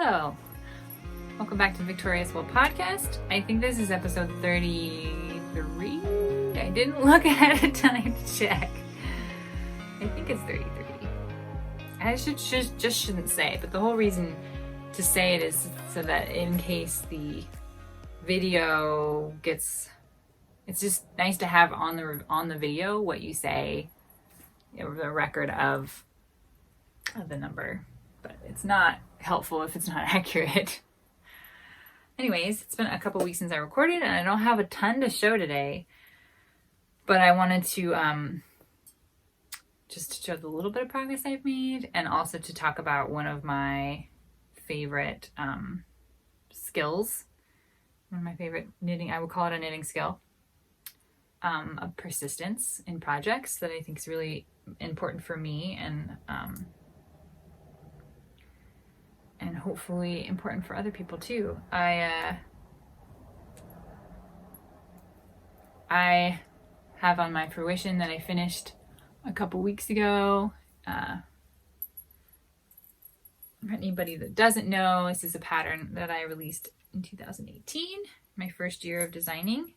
Hello. Welcome back to Victoria's World Podcast. I think this is episode 33. I didn't look ahead of time to check. I think it's 33. I just shouldn't say, but the whole reason to say it is so that in case the video gets, it's just nice to have on the video what you say, the record of the number, but it's not helpful if it's not accurate. Anyways, it's been a couple weeks since I recorded and I don't have a ton to show today, but I wanted to just show the little bit of progress I've made and also to talk about one of my favorite skills, one of my favorite knitting, I would call it a knitting skill, of persistence in projects that I think is really important for me and hopefully important for other people too. I have on my Fruition that I finished a couple weeks ago. For anybody that doesn't know, this is a pattern that I released in 2018, my first year of designing.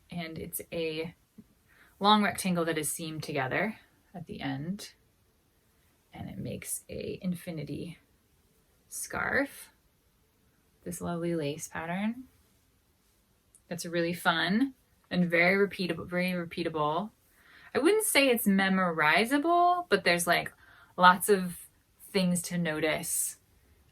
And it's a long rectangle that is seamed together at the end. And it makes a infinity scarf, this lovely lace pattern. That's really fun and very repeatable. I wouldn't say it's memorizable, but there's like lots of things to notice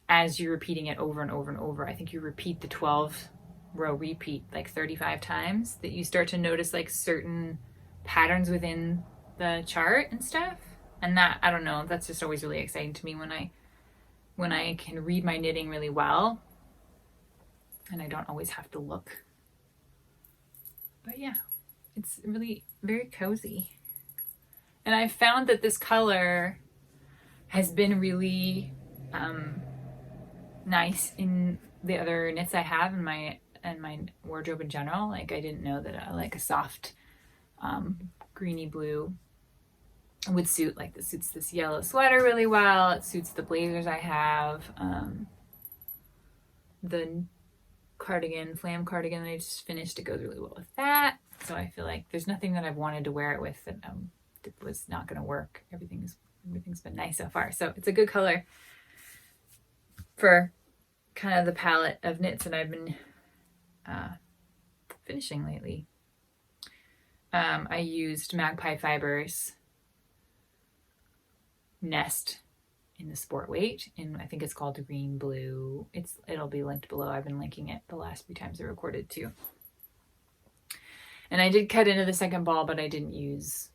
as you're repeating it over and over and over. I think you repeat the 12 row repeat like 35 times that you start to notice like certain patterns within the chart and stuff. And that, I don't know, that's just always really exciting to me when I can read my knitting really well and I don't always have to look. But yeah, it's really very cozy. And I found that this color has been really nice in the other knits I have in my wardrobe in general. Like I didn't know that I like a soft greeny blue would suit, like this suits this yellow sweater really well. It suits the blazers I have. The cardigan, flam cardigan that I just finished, it goes really well with that. So I feel like there's nothing that I've wanted to wear it with that was not going to work. Everything's been nice so far. So it's a good color for kind of the palette of knits that I've been finishing lately. I used Magpie Fibers Nest in the sport weight, and I think it's called green blue. It'll be linked below. I've been linking it the last few times I recorded too. And I did cut into the second ball, but I didn't use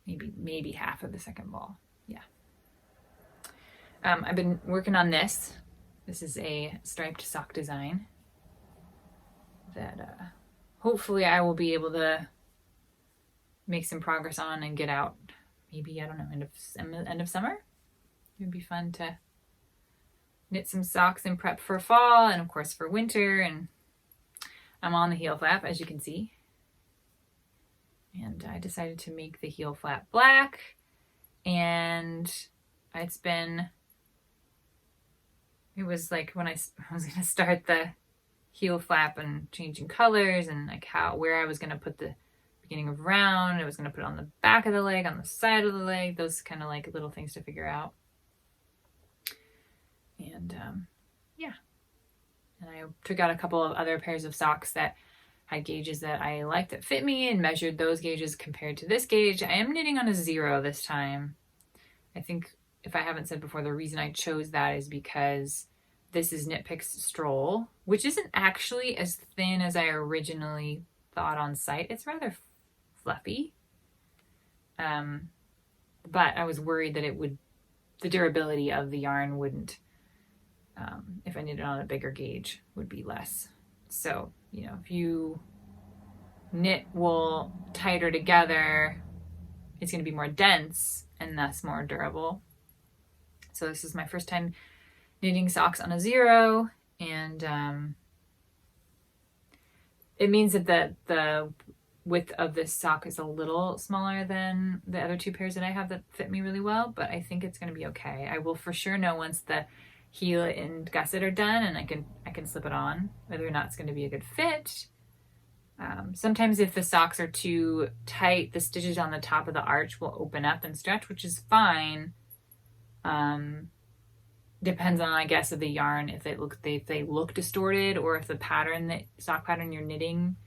maybe half of the second ball. Yeah. I've been working on this. This is a striped sock design that hopefully I will be able to make some progress on and get out. Maybe, I don't know, end of summer. It would be fun to knit some socks and prep for fall and of course for winter. And I'm on the heel flap, as you can see. And I decided to make the heel flap black. And it was like when I was going to start the heel flap and changing colors and like where I was going to put the beginning of round. I was going to put it on the back of the leg, on the side of the leg, those kind of like little things to figure out. And yeah. And I took out a couple of other pairs of socks that had gauges that I liked that fit me and measured those gauges compared to this gauge. I am knitting on a 0 this time. I think, if I haven't said before, the reason I chose that is because this is Picks Stroll, which isn't actually as thin as I originally thought on site. It's rather fluffy. But I was worried that the durability of the yarn wouldn't, if I knit it on a bigger gauge, would be less. So, if you knit wool tighter together, it's going to be more dense and thus more durable. So this is my first time knitting socks on a 0, and it means that the width of this sock is a little smaller than the other two pairs that I have that fit me really well, but I think it's going to be okay. I will for sure know once the heel and gusset are done, and I can slip it on, whether or not it's going to be a good fit. Sometimes if the socks are too tight, the stitches on the top of the arch will open up and stretch, which is fine. Depends on, I guess, of the yarn, if they look distorted, or if the pattern, that sock pattern you're knitting,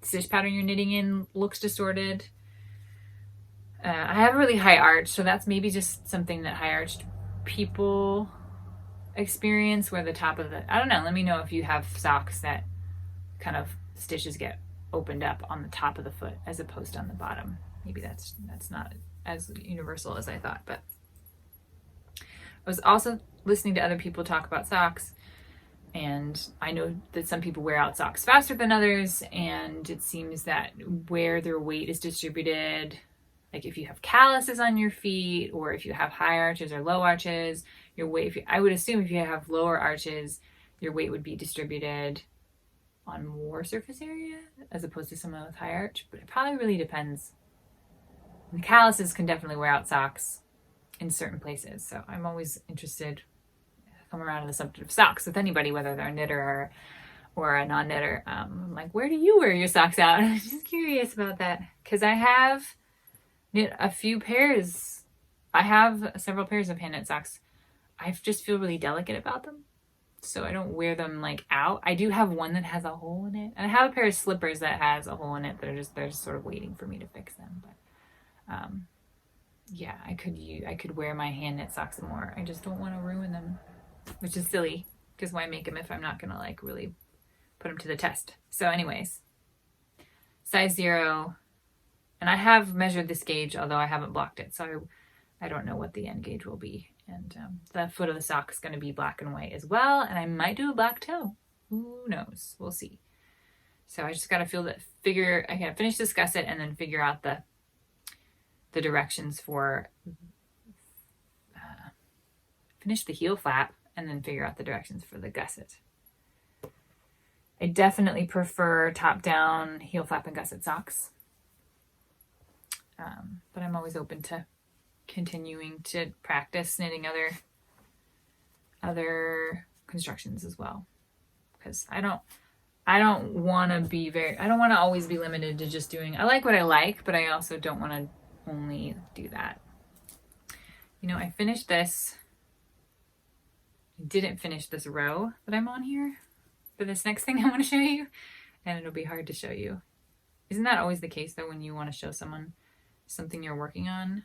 stitch pattern you're knitting in looks distorted. I have a really high arch, so that's maybe just something that high arched people experience, where the top of the, I don't know, let me know if you have socks that kind of stitches get opened up on the top of the foot as opposed to on the bottom. Maybe that's not as universal as I thought. But I was also listening to other people talk about socks, and I know that some people wear out socks faster than others, and it seems that where their weight is distributed, like if you have calluses on your feet, or if you have high arches or low arches, your weight, I would assume if you have lower arches, your weight would be distributed on more surface area as opposed to someone with high arch, but it probably really depends. The calluses can definitely wear out socks in certain places, so I'm always interested to come around to the subject of socks with anybody, whether they're a knitter or a non-knitter. I'm like, where do you wear your socks out? I'm just curious about that, because I have knit a few pairs. I have several pairs of hand knit socks. I just feel really delicate about them, so I don't wear them like out. I do have one that has a hole in it, and I have a pair of slippers that has a hole in it that are they're just sort of waiting for me to fix them. But yeah, I could wear my hand knit socks more. I just don't want to ruin them, which is silly, because why make them if I'm not gonna like really put them to the test? So anyways, size 0, and I have measured this gauge, although I haven't blocked it, so I don't know what the end gauge will be. And the foot of the sock is going to be black and white as well, and I might do a black toe. Who knows? We'll see. So I just got to I got to finish this gusset and then figure out the directions for finish the heel flap and then figure out the directions for the gusset. I definitely prefer top-down heel flap and gusset socks, but I'm always open to continuing to practice knitting other constructions as well, because I don't want to always be limited to just doing, I like what I like, but I also don't want to only do that. I finished this. I didn't finish this row that I'm on here for this next thing I want to show you, and it'll be hard to show you. Isn't that always the case though, when you want to show someone something you're working on?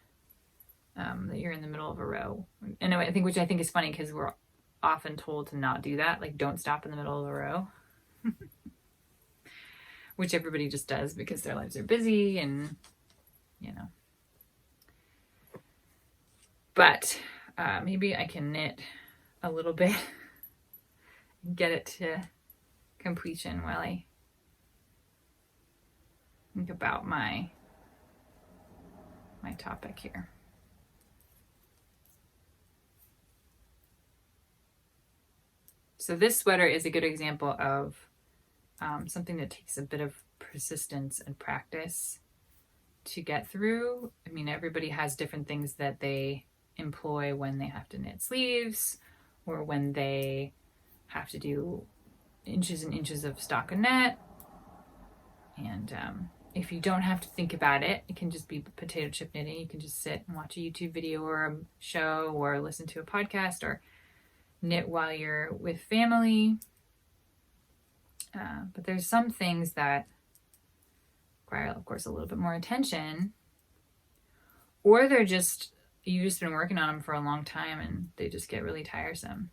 That you're in the middle of a row. And which I think is funny, because we're often told to not do that. Like, don't stop in the middle of a row. Which everybody just does because their lives are busy and, But maybe I can knit a little bit and get it to completion while I think about my topic here. So this sweater is a good example of something that takes a bit of persistence and practice to get through. I mean, everybody has different things that they employ when they have to knit sleeves, or when they have to do inches and inches of stockinette. And if you don't have to think about it, it can just be potato chip knitting. You can just sit and watch a YouTube video or a show, or listen to a podcast, or knit while you're with family. But there's some things that require, of course, a little bit more attention, or you've just been working on them for a long time and they just get really tiresome.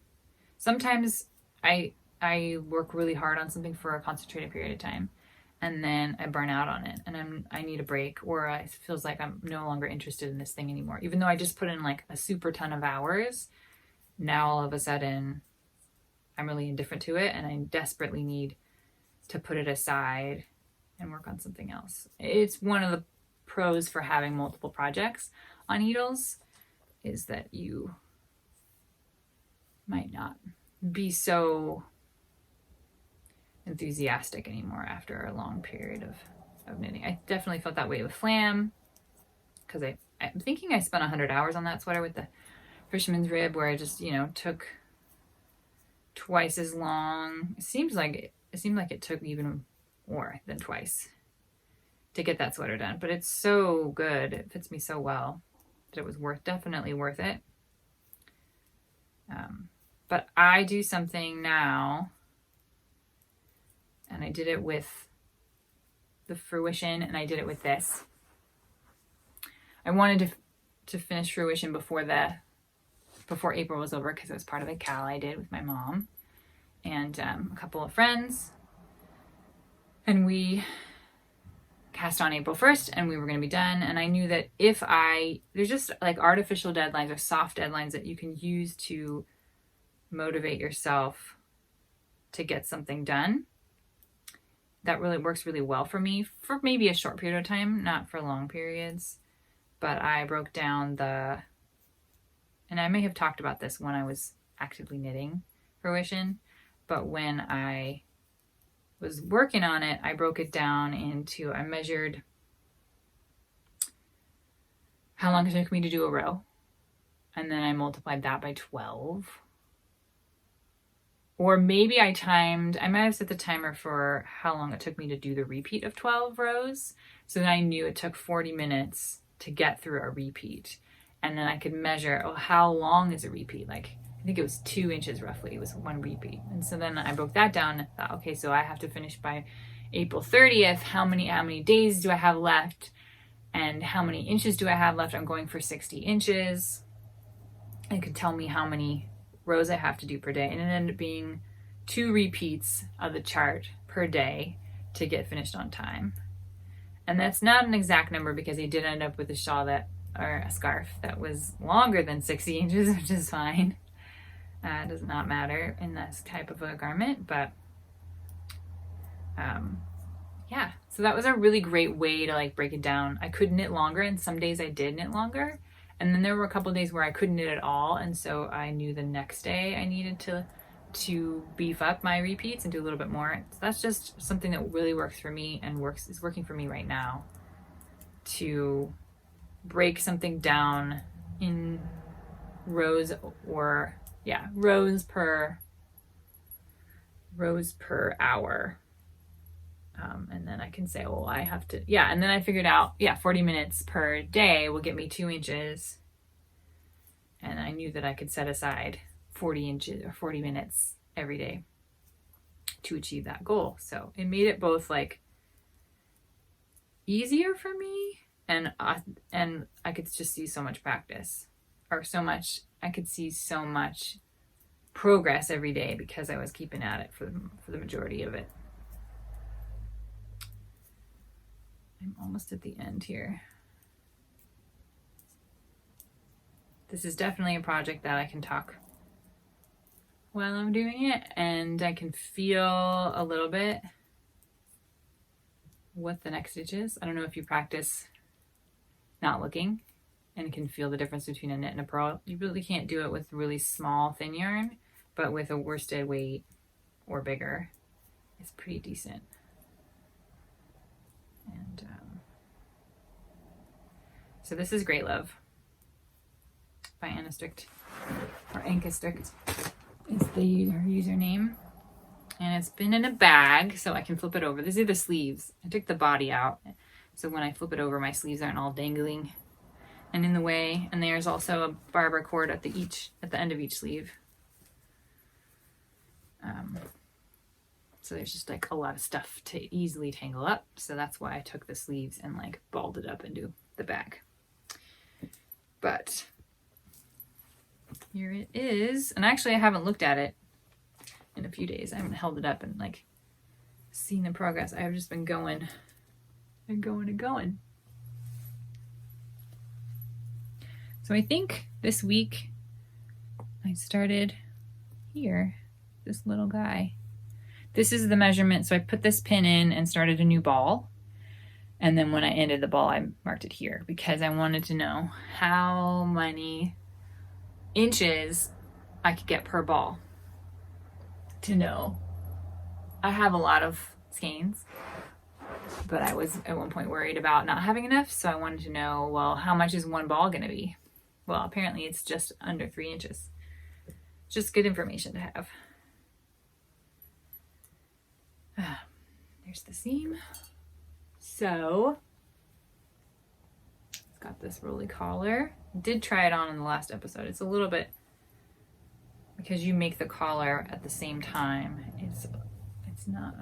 Sometimes I work really hard on something for a concentrated period of time, and then I burn out on it, and I need a break, or it feels like I'm no longer interested in this thing anymore. Even though I just put in like a super ton of hours, now all of a sudden I'm really indifferent to it, and I desperately need to put it aside and work on something else. It's one of the pros for having multiple projects on needles, is that you might not be so enthusiastic anymore after a long period of knitting. I definitely felt that way with Flam, because I'm thinking I spent 100 hours on that sweater with the fisherman's rib, where I just, took twice as long. It seemed like it took even more than twice to get that sweater done, but it's so good. It fits me so well that it was definitely worth it. But I do something now, and I did it with the Fruition, and I did it with this. I wanted to finish Fruition before April was over, because it was part of a cal I did with my mom and a couple of friends, and we cast on April 1st, and we were going to be done. And I knew that there's just like artificial deadlines or soft deadlines that you can use to motivate yourself to get something done. That really works really well for me for maybe a short period of time, not for long periods. But I broke down and I may have talked about this when I was actively knitting Fruition, but when I was working on it, I broke it down I measured how long it took me to do a row, and then I multiplied that by 12. Or maybe I might have set the timer for how long it took me to do the repeat of 12 rows. So then I knew it took 40 minutes to get through a repeat. And then I could measure, how long is a repeat? Like, I think it was 2 inches roughly. It was one repeat. And so then I broke that down and thought, okay, so I have to finish by April 30th. How many days do I have left? And how many inches do I have left? I'm going for 60 inches. It could tell me how many rows I have to do per day, and it ended up being 2 repeats of the chart per day to get finished on time. And that's not an exact number, because I did end up with a scarf that was longer than 60 inches, which is fine. It does not matter in this type of a garment, but yeah. So that was a really great way to like break it down. I could knit longer, and some days I did knit longer. And then there were a couple of days where I couldn't knit at all, and so I knew the next day I needed to beef up my repeats and do a little bit more. So that's just something that really works for me and is working for me right now, to break something down in rows per hour. And then I can say, I have to, and then I figured out, 40 minutes per day will get me 2 inches. And I knew that I could set aside 40 inches or 40 minutes every day to achieve that goal. So it made it both like easier for me, and I could just see so much practice, I could see so much progress every day, because I was keeping at it for the majority of it. I'm almost at the end here. This is definitely a project that I can talk while I'm doing it, and I can feel a little bit what the next stitch is. I don't know if you practice not looking and can feel the difference between a knit and a purl. You really can't do it with really small thin yarn, but with a worsted weight or bigger, it's pretty decent. And so this is Great Love by ANKESTRiCK, or ANKESTRiCK is her username. And it's been in a bag, so I can flip it over. These are the sleeves. I took the body out, so when I flip it over, my sleeves aren't all dangling and in the way. And there's also a barber cord at the end of each sleeve. So there's just like a lot of stuff to easily tangle up. So that's why I took the sleeves and like balled it up into the bag. But here it is. And actually I haven't looked at it in a few days. I haven't held it up and like seen the progress. I've just been going and going and going. So I think this week I started here, this little guy. This is the measurement. So I put this pin in and started a new ball. And then when I ended the ball, I marked it here because I wanted to know how many inches I could get per ball. To know. I have a lot of skeins, but I was at one point worried about not having enough. So I wanted to know, well, how much is one ball going to be? Well, apparently it's just under 3 inches. Just good information to have. There's the seam. So it's got this rolly collar. Did try it on in the last episode. It's a little bit, because you make the collar at the same time, it's not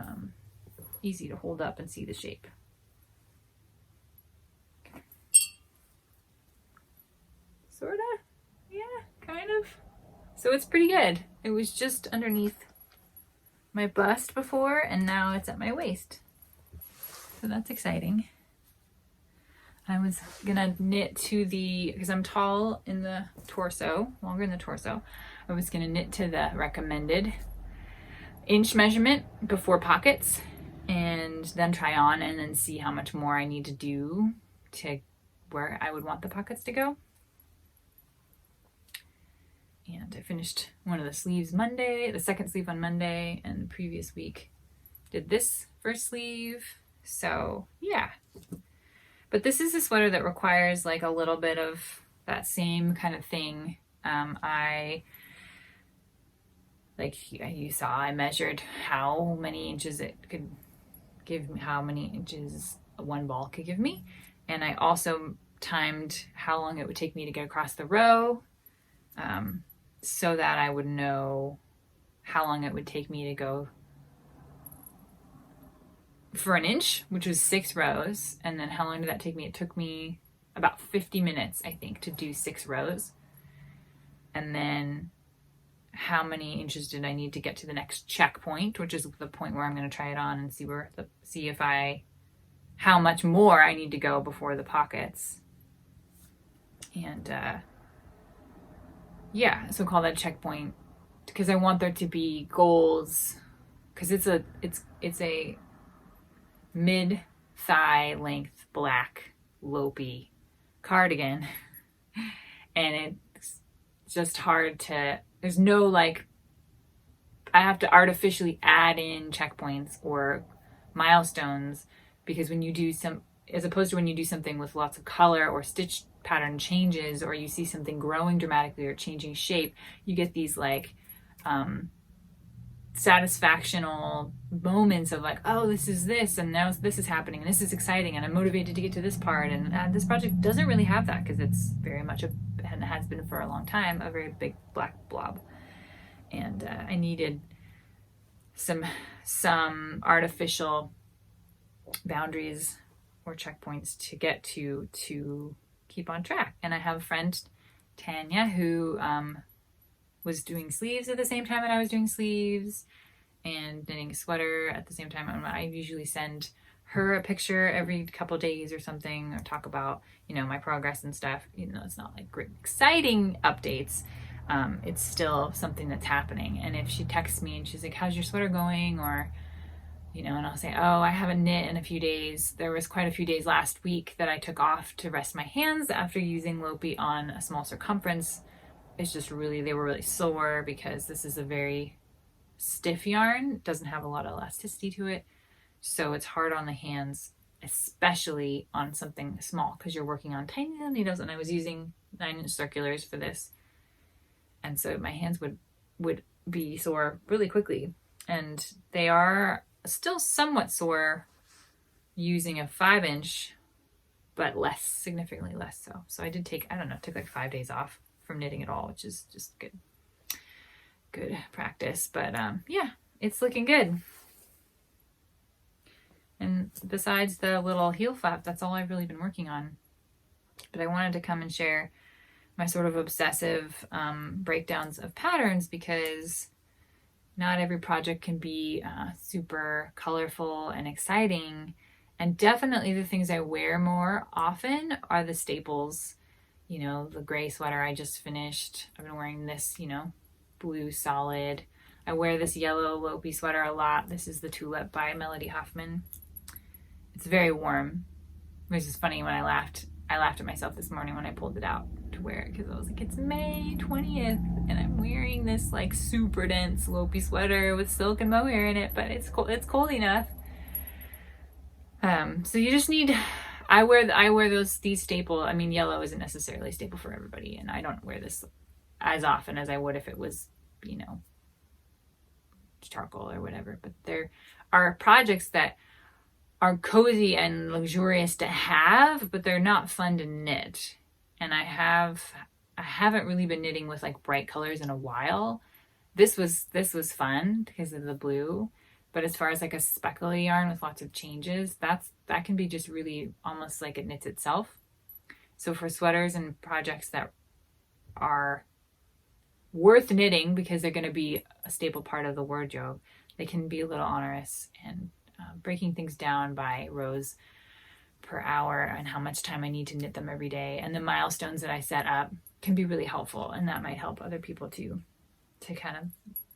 easy to hold up and see the shape. Okay. Sorta, yeah, kind of. So it's pretty good. It was just underneath my bust before, and now it's at my waist. So that's exciting. I was gonna knit to because I'm tall in the torso, longer in the torso. I was gonna knit to the recommended inch measurement before pockets, and then try on and then see how much more I need to do to where I would want the pockets to go. And I finished one of the sleeves Monday, the second sleeve on Monday, and the previous week did this first sleeve. So yeah. But this is a sweater that requires like a little bit of that same kind of thing. You saw, I measured how many inches it could give me, how many inches one ball could give me. And I also timed how long it would take me to get across the row, so that I would know how long it would take me to go for an inch, which was 6 rows. And then how long did that take me? It took me about 50 minutes, I think, to do 6 rows. And then how many inches did I need to get to the next checkpoint, which is the point where I'm going to try it on and see how much more I need to go before the pockets. And yeah, so call that checkpoint, because I want there to be goals, because it's a mid thigh length black Lopi cardigan, and it's just hard to, there's no like, I have to artificially add in checkpoints or milestones, because when you do as opposed to when you do something with lots of color or stitch pattern changes, or you see something growing dramatically or changing shape, you get these like satisfactional moments of like, oh, this is this, and now this is happening, and this is exciting, and I'm motivated to get to this part. And this project doesn't really have that, because it's very much and has been for a long time, a very big black blob. And I needed some artificial boundaries or checkpoints to get to keep on track. And I have a friend, Tanya, who was doing sleeves at the same time that I was doing sleeves, and knitting a sweater at the same time. I usually send her a picture every couple days or something, or talk about, my progress and stuff. It's not like great exciting updates. It's still something that's happening. And if she texts me and she's like, how's your sweater going? Or, and I'll say, oh, I haven't knit in a few days. There was quite a few days last week that I took off to rest my hands after using Lopi on a small circumference. It's just they were really sore, because this is a very stiff yarn. It doesn't have a lot of elasticity to it. So it's hard on the hands, especially on something small, because you're working on tiny little needles. And I was using 9-inch circulars for this. And so my hands would be sore really quickly. And they are still somewhat sore using a 5-inch, but significantly less so. So I did took like 5 days off from knitting at all, which is just good practice. But yeah, it's looking good. And besides the little heel flap, that's all I've really been working on. But I wanted to come and share my sort of obsessive breakdowns of patterns, because not every project can be super colorful and exciting. And definitely the things I wear more often are the staples. The gray sweater I just finished. I've been wearing this, blue solid. I wear this yellow Lopi sweater a lot. This is the Tulip by Hoffmann. It's very warm. It was just funny when I laughed at myself this morning when I pulled it out to wear it, because I was like, it's May 20th and I'm wearing this like super dense Lopi sweater with silk and mohair in it, but it's cold enough. So you just need, I wear these staple. I mean, yellow isn't necessarily a staple for everybody, and I don't wear this as often as I would if it was, charcoal or whatever. But there are projects that are cozy and luxurious to have, but they're not fun to knit. And I haven't really been knitting with like bright colors in a while. This was fun because of the blue. But as far as like a speckly yarn with lots of changes, that can be just really almost like it knits itself. So for sweaters and projects that are worth knitting because they're going to be a staple part of the wardrobe, they can be a little onerous, and breaking things down by rows per hour and how much time I need to knit them every day and the milestones that I set up can be really helpful. And that might help other people too, to kind of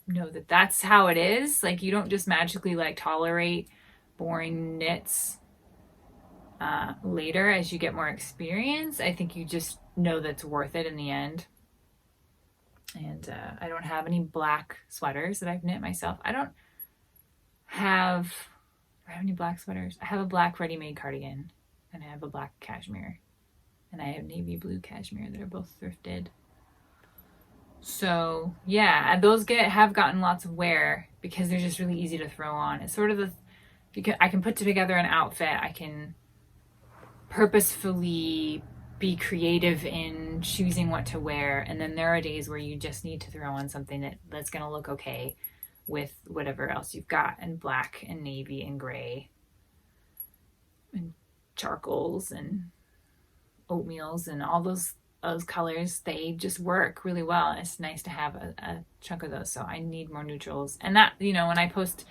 know that that's how it is. Like, you don't just magically like tolerate boring knits later as you get more experience. I think you just know that's worth it in the end. And I don't have any black sweaters that I've knit myself. Do I have any black sweaters? I have a black ready-made cardigan, and I have a black cashmere, and I have navy blue cashmere that are both thrifted. So yeah, those have gotten lots of wear because they're just really easy to throw on. It's sort of I can put together an outfit. I can purposefully be creative in choosing what to wear, and then there are days where you just need to throw on something that's going to look okay with whatever else you've got, and black and navy and gray and charcoals and oatmeals and all those colors. They just work really well. It's nice to have a chunk of those. So I need more neutrals. And that, when I post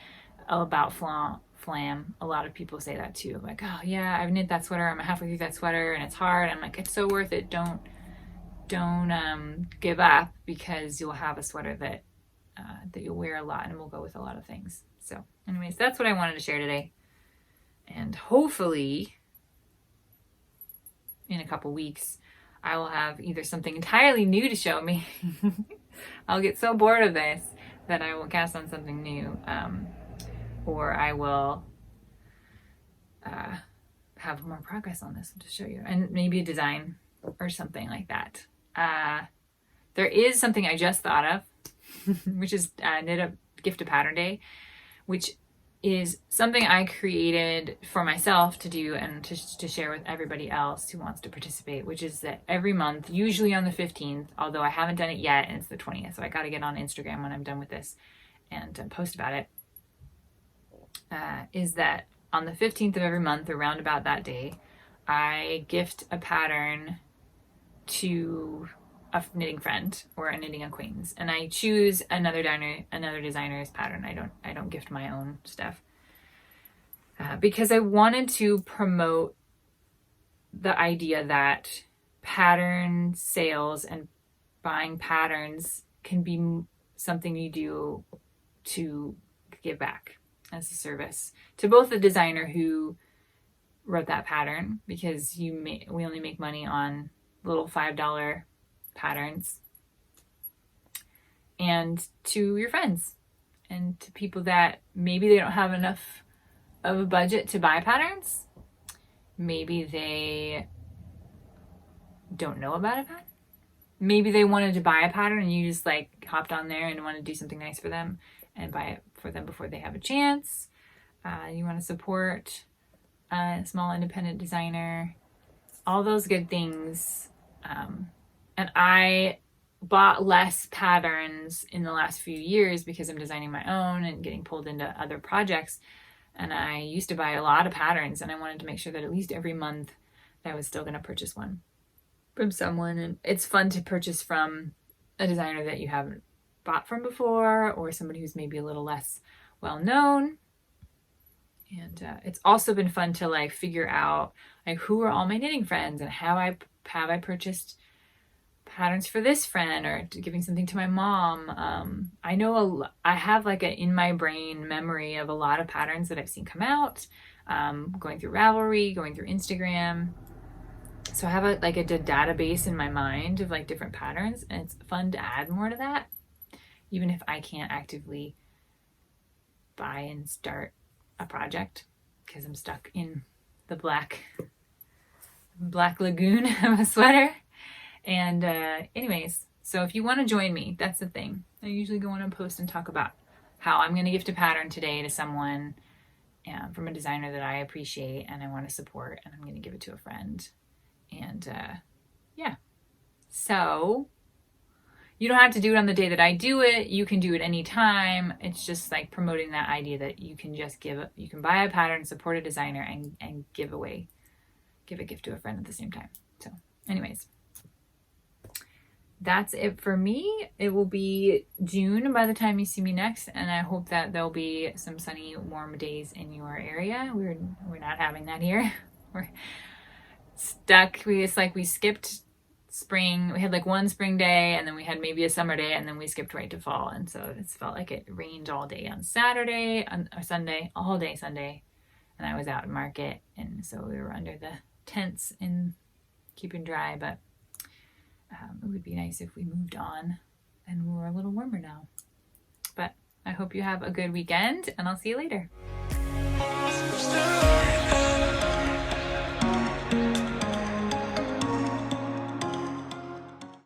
about flam, a lot of people say that too. Like, oh yeah, I've knit that sweater, I'm halfway through that sweater and it's hard. I'm like, it's so worth it. Don't give up, because you'll have a sweater that you'll wear a lot and will go with a lot of things. So anyways, that's what I wanted to share today. And hopefully in a couple weeks, I will have either something entirely new to show me. I'll get so bored of this that I will cast on something new. Or I will have more progress on this to show you. And maybe a design or something like that. There is something I just thought of, which is Knit a Gift a Pattern Day, which is something I created for myself to do and to share with everybody else who wants to participate, which is that every month, usually on the 15th, although I haven't done it yet and it's the 20th, so I got to get on Instagram when I'm done with this and post about it, is that on the 15th of every month, around about that day, I gift a pattern to a knitting friend or a knitting acquaintance, and I choose another designer's pattern. I don't gift my own stuff because I wanted to promote the idea that pattern sales and buying patterns can be something you do to give back as a service to both the designer who wrote that pattern, because we only make money on little $5 patterns, and to your friends and to people that maybe they don't have enough of a budget to buy patterns. Maybe they don't know about a pattern. Maybe they wanted to buy a pattern and you just like hopped on there and want to do something nice for them and buy it for them before they have a chance. You want to support a small independent designer, all those good things. And I bought less patterns in the last few years because I'm designing my own and getting pulled into other projects. And I used to buy a lot of patterns, and I wanted to make sure that at least every month I was still going to purchase one from someone. And it's fun to purchase from a designer that you haven't bought from before, or somebody who's maybe a little less well known. And it's also been fun to like figure out like who are all my knitting friends, and have I purchased patterns for this friend, or giving something to my mom. I know I have like in my brain memory of a lot of patterns that I've seen come out, going through Ravelry, going through Instagram. So I have a database in my mind of like different patterns, and it's fun to add more to that, even if I can't actively buy and start a project because I'm stuck in the black lagoon of a sweater. And anyways, so if you want to join me, that's the thing. I usually go on and post and talk about how I'm going to gift a pattern today to someone from a designer that I appreciate and I want to support, and I'm going to give it to a friend. And yeah, so you don't have to do it on the day that I do it. You can do it anytime. It's just like promoting that idea that you can just you can buy a pattern, support a designer, and give a gift to a friend at the same time. So anyways, that's it for me. It will be June by the time you see me next, and I hope that there'll be some sunny, warm days in your area. We're not having that here. We're stuck. We skipped spring. We had like one spring day, and then we had maybe a summer day, and then we skipped right to fall. And so it's felt like it rained all day on Saturday or Sunday, all day Sunday, and I was out in market, and so we were under the tents and keeping dry. But it would be nice if we moved on and we were a little warmer now. But I hope you have a good weekend, and I'll see you later.